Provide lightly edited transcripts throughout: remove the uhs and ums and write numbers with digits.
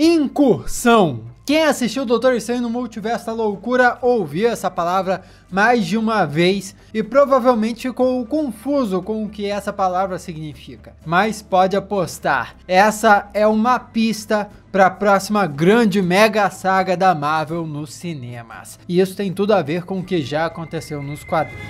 Incursão. Quem assistiu Doutor Estranho no Multiverso da Loucura ouviu essa palavra mais de uma vez e provavelmente ficou confuso com o que essa palavra significa. Mas pode apostar, essa é uma pista para a próxima grande mega saga da Marvel nos cinemas. E isso tem tudo a ver com o que já aconteceu nos quadrinhos.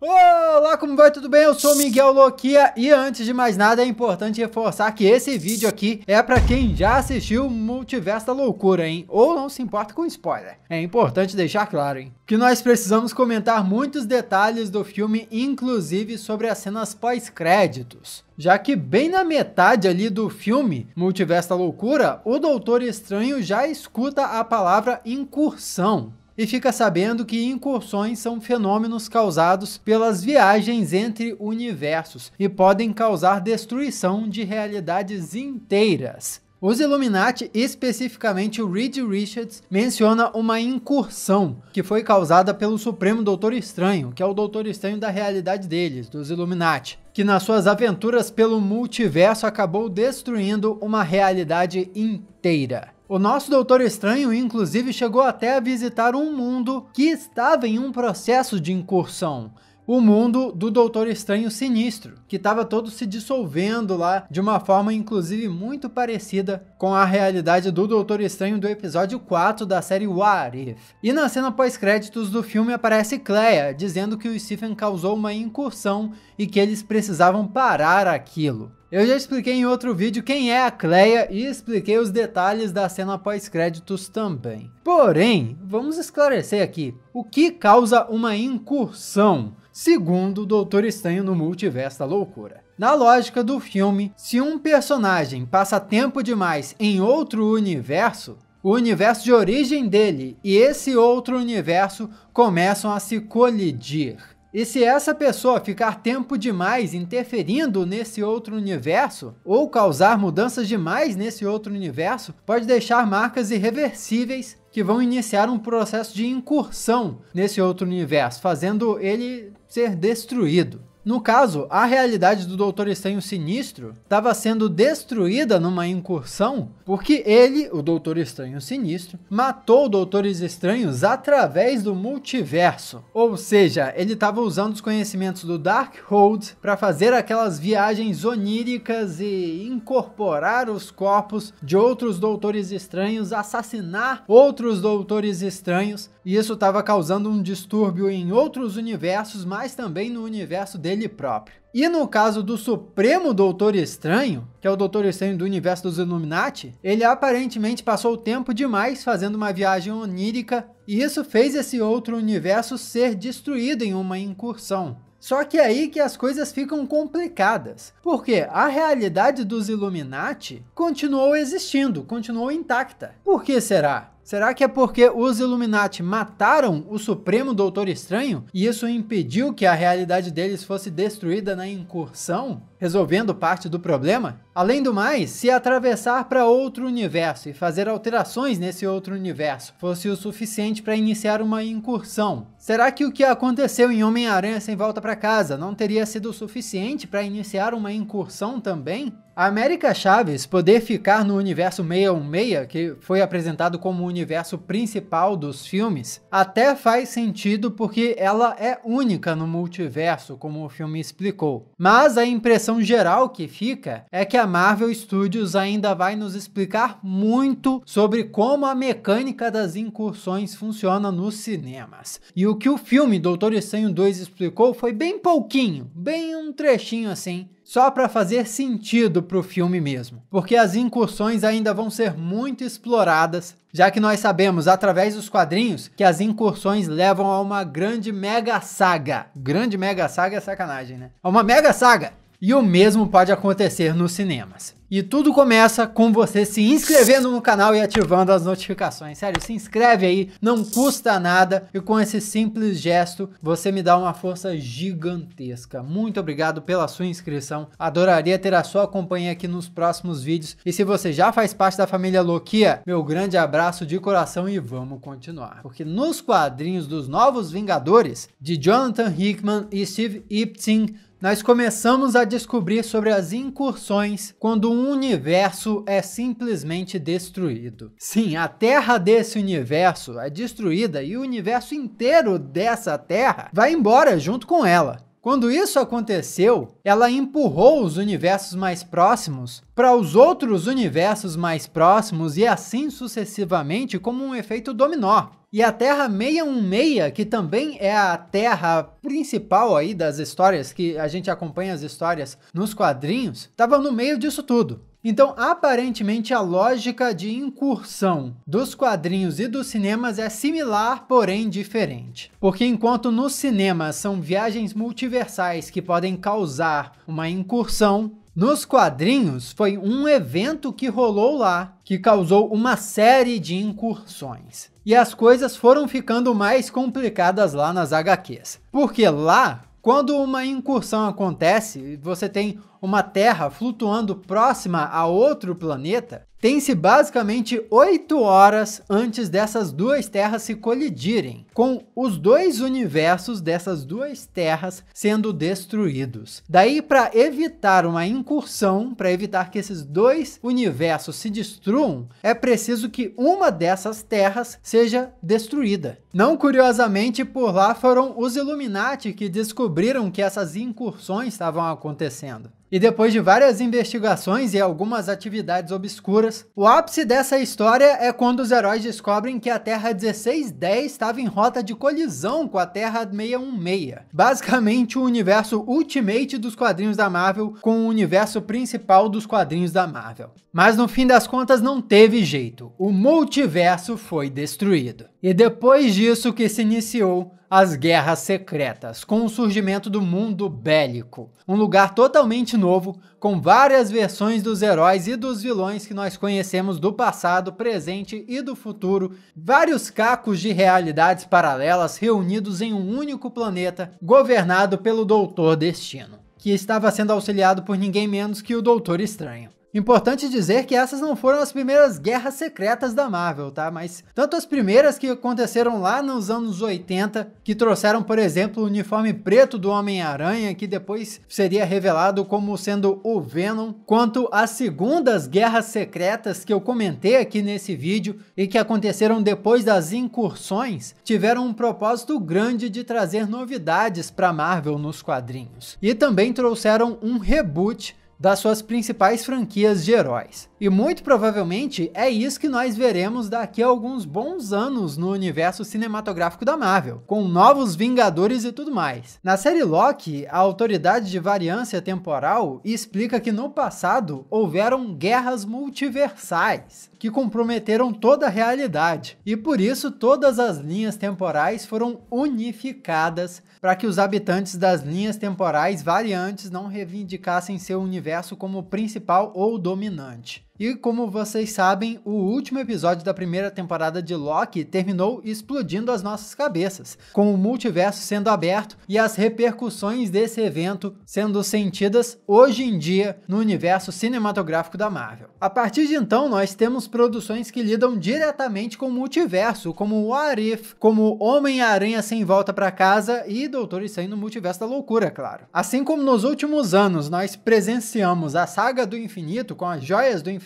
Olá, como vai? Tudo bem? Eu sou o Miguel Loquia e antes de mais nada é importante reforçar que esse vídeo aqui é para quem já assistiu o Multiverso da Loucura, hein? Ou não se importa com spoiler. É importante deixar claro, hein? Que nós precisamos comentar muitos detalhes do filme, inclusive sobre as cenas pós-créditos. Já que bem na metade ali do filme Multiverso da Loucura, o Doutor Estranho já escuta a palavra incursão. E fica sabendo que incursões são fenômenos causados pelas viagens entre universos e podem causar destruição de realidades inteiras. Os Illuminati, especificamente o Reed Richards, menciona uma incursão que foi causada pelo Supremo Doutor Estranho, que é o Doutor Estranho da realidade deles, dos Illuminati, que nas suas aventuras pelo multiverso acabou destruindo uma realidade inteira. O nosso Doutor Estranho, inclusive, chegou até a visitar um mundo que estava em um processo de incursão. O mundo do Doutor Estranho Sinistro, que estava todo se dissolvendo lá de uma forma, inclusive, muito parecida com a realidade do Doutor Estranho do episódio 4 da série What If. E na cena pós-créditos do filme aparece Clea, dizendo que o Stephen causou uma incursão e que eles precisavam parar aquilo. Eu já expliquei em outro vídeo quem é a Clea e expliquei os detalhes da cena pós-créditos também. Porém, vamos esclarecer aqui, o que causa uma incursão, segundo o Doutor Estranho no Multiverso da Loucura. Na lógica do filme, se um personagem passa tempo demais em outro universo, o universo de origem dele e esse outro universo começam a se colidir. E se essa pessoa ficar tempo demais interferindo nesse outro universo, ou causar mudanças demais nesse outro universo, pode deixar marcas irreversíveis que vão iniciar um processo de incursão nesse outro universo, fazendo ele ser destruído. No caso, a realidade do Doutor Estranho Sinistro estava sendo destruída numa incursão porque ele, o Doutor Estranho Sinistro, matou Doutores Estranhos através do multiverso. Ou seja, ele estava usando os conhecimentos do Darkhold para fazer aquelas viagens oníricas e incorporar os corpos de outros Doutores Estranhos, assassinar outros Doutores Estranhos, e isso estava causando um distúrbio em outros universos, mas também no universo dele próprio. E no caso do Supremo Doutor Estranho, que é o Doutor Estranho do universo dos Illuminati, ele aparentemente passou tempo demais fazendo uma viagem onírica, e isso fez esse outro universo ser destruído em uma incursão. Só que é aí que as coisas ficam complicadas, porque a realidade dos Illuminati continuou existindo, continuou intacta. Por que será? Será que é porque os Illuminati mataram o Supremo Doutor Estranho e isso impediu que a realidade deles fosse destruída na incursão, resolvendo parte do problema? Além do mais, se atravessar para outro universo e fazer alterações nesse outro universo fosse o suficiente para iniciar uma incursão, será que o que aconteceu em Homem-Aranha Sem Volta para Casa não teria sido o suficiente para iniciar uma incursão também? A América Chaves poder ficar no universo 616, que foi apresentado como o universo principal dos filmes, até faz sentido porque ela é única no multiverso, como o filme explicou. Mas a impressão geral que fica é que a Marvel Studios ainda vai nos explicar muito sobre como a mecânica das incursões funciona nos cinemas. E o que o filme Doutor Estranho 2 explicou foi bem pouquinho, bem um trechinho assim, só para fazer sentido para o filme mesmo, porque as incursões ainda vão ser muito exploradas, já que nós sabemos através dos quadrinhos que as incursões levam a uma grande mega saga. Grande mega saga é sacanagem, né? A uma mega saga! E o mesmo pode acontecer nos cinemas. E tudo começa com você se inscrevendo no canal e ativando as notificações. Sério, se inscreve aí, não custa nada. E com esse simples gesto, você me dá uma força gigantesca. Muito obrigado pela sua inscrição. Adoraria ter a sua companhia aqui nos próximos vídeos. E se você já faz parte da família Loquia, meu grande abraço de coração e vamos continuar. Porque nos quadrinhos dos Novos Vingadores, de Jonathan Hickman e Steve Epting, nós começamos a descobrir sobre as incursões quando um universo é simplesmente destruído. Sim, a Terra desse universo é destruída e o universo inteiro dessa Terra vai embora junto com ela. Quando isso aconteceu, ela empurrou os universos mais próximos para os outros universos mais próximos e assim sucessivamente, como um efeito dominó. E a Terra 616, que também é a Terra principal aí das histórias, que a gente acompanha as histórias nos quadrinhos, estava no meio disso tudo. Então, aparentemente, a lógica de incursão dos quadrinhos e dos cinemas é similar, porém diferente. Porque enquanto nos cinemas são viagens multiversais que podem causar uma incursão, nos quadrinhos foi um evento que rolou lá, que causou uma série de incursões. E as coisas foram ficando mais complicadas lá nas HQs. Porque lá, quando uma incursão acontece, você tem uma Terra flutuando próxima a outro planeta, tem-se basicamente 8 horas antes dessas duas terras se colidirem, com os dois universos dessas duas terras sendo destruídos. Daí, para evitar uma incursão, para evitar que esses dois universos se destruam, é preciso que uma dessas terras seja destruída. Não curiosamente, por lá foram os Illuminati que descobriram que essas incursões estavam acontecendo. E depois de várias investigações e algumas atividades obscuras, o ápice dessa história é quando os heróis descobrem que a Terra 1610 estava em rota de colisão com a Terra 616. Basicamente o universo Ultimate dos quadrinhos da Marvel com o universo principal dos quadrinhos da Marvel. Mas no fim das contas não teve jeito, o multiverso foi destruído. E depois disso que se iniciou as Guerras Secretas, com o surgimento do mundo bélico. Um lugar totalmente novo, com várias versões dos heróis e dos vilões que nós conhecemos do passado, presente e do futuro. Vários cacos de realidades paralelas reunidos em um único planeta, governado pelo Doutor Destino, que estava sendo auxiliado por ninguém menos que o Doutor Estranho. Importante dizer que essas não foram as primeiras guerras secretas da Marvel, tá? Mas tanto as primeiras que aconteceram lá nos anos 80, que trouxeram, por exemplo, o uniforme preto do Homem-Aranha, que depois seria revelado como sendo o Venom, quanto as segundas guerras secretas que eu comentei aqui nesse vídeo e que aconteceram depois das incursões, tiveram um propósito grande de trazer novidades para Marvel nos quadrinhos. E também trouxeram um reboot das suas principais franquias de heróis. E muito provavelmente é isso que nós veremos daqui a alguns bons anos no universo cinematográfico da Marvel, com novos Vingadores e tudo mais. Na série Loki, a autoridade de variância temporal explica que no passado houveram guerras multiversais que comprometeram toda a realidade, e por isso todas as linhas temporais foram unificadas para que os habitantes das linhas temporais variantes não reivindicassem seu universo como principal ou dominante. E como vocês sabem, o último episódio da primeira temporada de Loki terminou explodindo as nossas cabeças, com o multiverso sendo aberto e as repercussões desse evento sendo sentidas hoje em dia no universo cinematográfico da Marvel. A partir de então, nós temos produções que lidam diretamente com o multiverso, como What If, como Homem-Aranha Sem Volta para Casa e Doutor Estranho no Multiverso da Loucura, claro. Assim como nos últimos anos nós presenciamos a Saga do Infinito com as Joias do Infinito,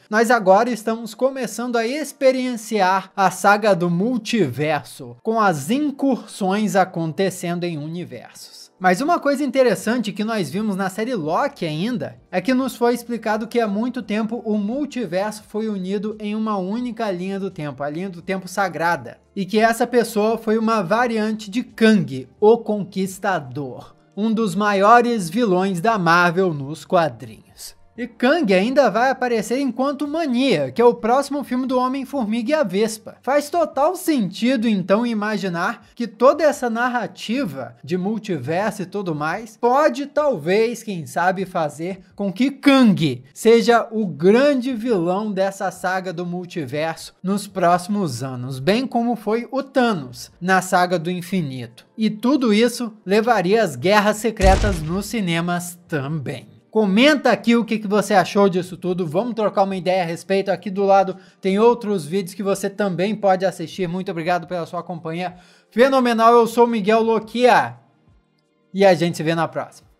nós agora estamos começando a experienciar a saga do multiverso, com as incursões acontecendo em universos. Mas uma coisa interessante que nós vimos na série Loki ainda, é que nos foi explicado que há muito tempo o multiverso foi unido em uma única linha do tempo, a linha do tempo sagrada, e que essa pessoa foi uma variante de Kang, o Conquistador, um dos maiores vilões da Marvel nos quadrinhos. E Kang ainda vai aparecer enquanto Mania, que é o próximo filme do Homem-Formiga e a Vespa. Faz total sentido então imaginar que toda essa narrativa de multiverso e tudo mais pode talvez, quem sabe, fazer com que Kang seja o grande vilão dessa saga do multiverso nos próximos anos, bem como foi o Thanos na saga do infinito. E tudo isso levaria às guerras secretas nos cinemas também. Comenta aqui o que você achou disso tudo, vamos trocar uma ideia a respeito. Aqui do lado tem outros vídeos que você também pode assistir. Muito obrigado pela sua companhia fenomenal, eu sou o Miguel Loquia e a gente se vê na próxima.